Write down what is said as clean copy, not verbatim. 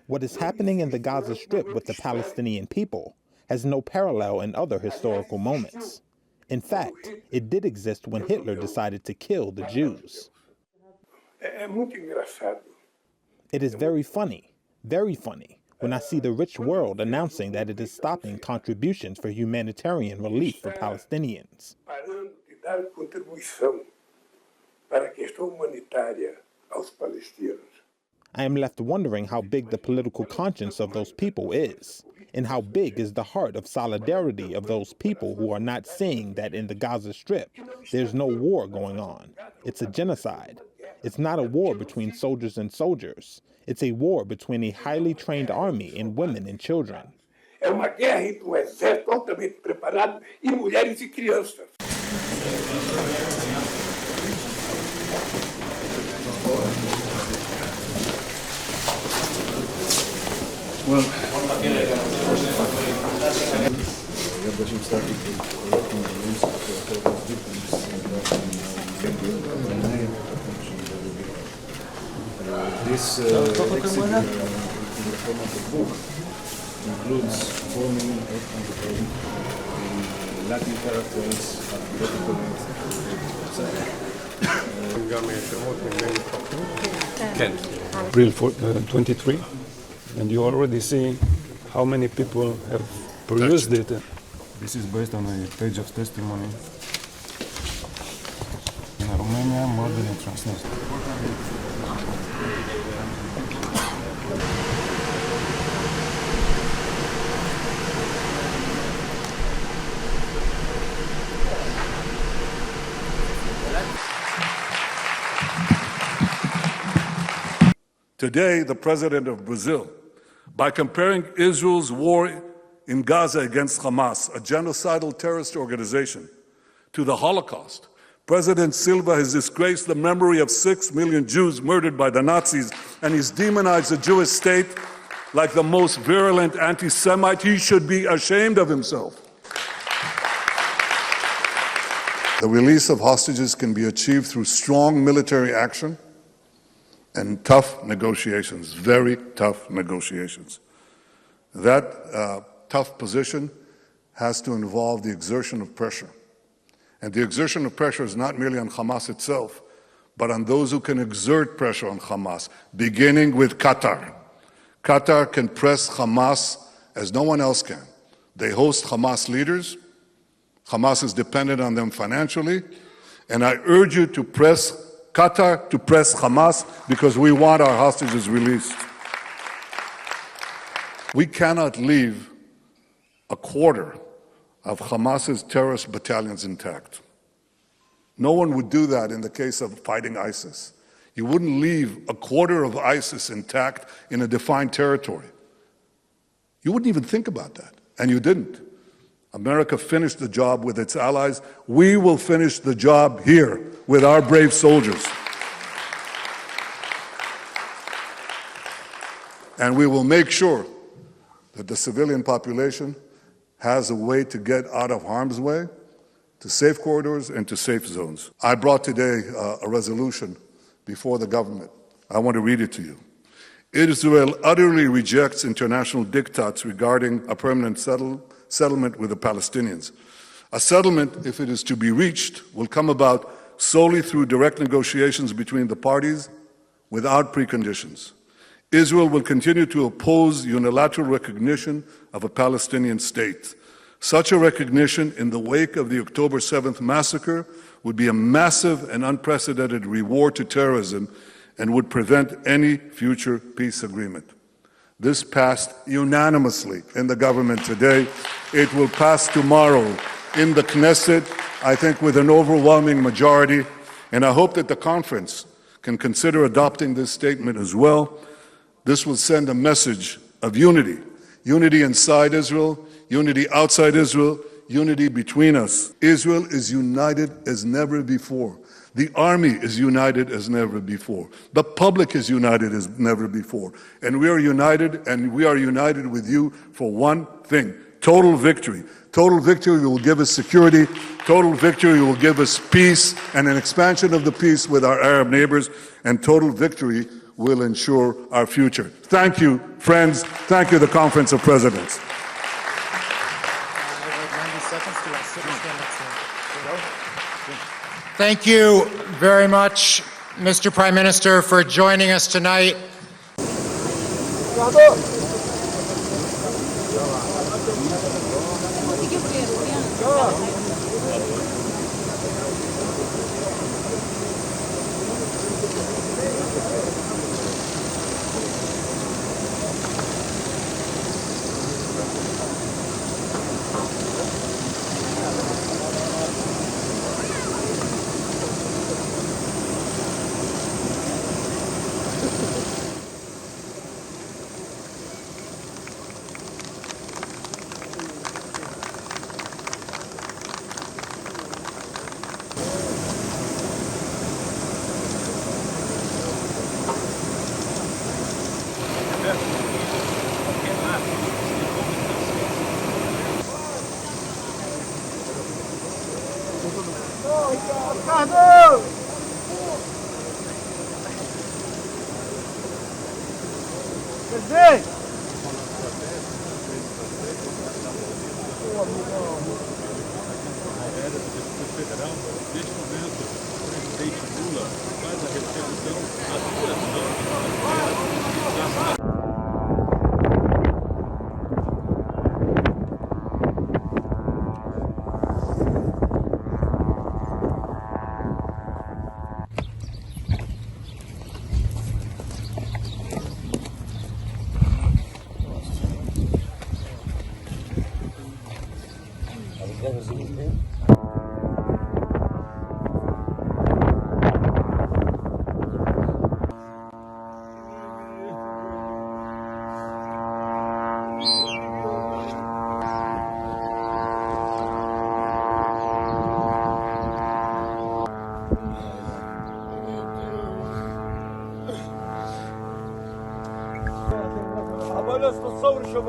What is happening in the Gaza Strip with the Palestinian people has no parallel in other historical moments. In fact, it did exist when Hitler decided to kill the Jews. It is very funny, when I see the rich world announcing that it is stopping contributions for humanitarian relief for Palestinians. I am left wondering how big the political conscience of those people is, and how big is the heart of solidarity of those people who are not seeing that in the Gaza Strip, there's no war going on. It's a genocide. It's not a war between soldiers and soldiers. It's a war between a highly trained army and women and children. É uma guerra entre um exército altamente preparado e mulheres e crianças. Well, this book includes 4 million Latin characters, April 23, and you already see how many people have perused it. This is based on a page of testimony in Romania, more than in Transnistria. Today, the president of Brazil, by comparing Israel's war in Gaza against Hamas, a genocidal terrorist organization, to the Holocaust, President Silva has disgraced the memory of 6 million Jews murdered by the Nazis, and he's demonized the Jewish state like the most virulent anti-Semite. He should be ashamed of himself. The release of hostages can be achieved through strong military action and tough negotiations, very tough negotiations. That tough position has to involve the exertion of pressure. And the exertion of pressure is not merely on Hamas itself, but on those who can exert pressure on Hamas, beginning with Qatar. Qatar can press Hamas as no one else can. They host Hamas leaders. Hamas is dependent on them financially. And I urge you to press Qatar, to press Hamas, because we want our hostages released. We cannot leave a quarter of Hamas's terrorist battalions intact. No one would do that in the case of fighting ISIS. You wouldn't leave a quarter of ISIS intact in a defined territory. You wouldn't even think about that, and you didn't. America finished the job with its allies. We will finish the job here with our brave soldiers. And we will make sure that the civilian population has a way to get out of harm's way, to safe corridors and to safe zones. I brought today a resolution before the government. I want to read it to you. Israel utterly rejects international diktats regarding a permanent settlement with the Palestinians. A settlement, if it is to be reached, will come about solely through direct negotiations between the parties without preconditions. Israel will continue to oppose unilateral recognition of a Palestinian state. Such a recognition in the wake of the October 7th massacre would be a massive and unprecedented reward to terrorism and would prevent any future peace agreement. This passed unanimously in the government today. It will pass tomorrow in the Knesset, I think with an overwhelming majority, and I hope that the conference can consider adopting this statement as well. This will send a message of unity, unity inside Israel, unity outside Israel, unity between us. Israel is united as never before. The army is united as never before. The public is united as never before. And we are united with you for one thing, Total victory. Total victory will give us security. Total victory will give us peace and an expansion of the peace with our Arab neighbors. And total victory will ensure our future. Thank you, friends. Thank you, the Conference of Presidents. Thank you very much, Mr. Prime Minister, for joining us tonight. Federal, neste momento, o presidente Lula faz a recepção da duração Оболез, то совр еще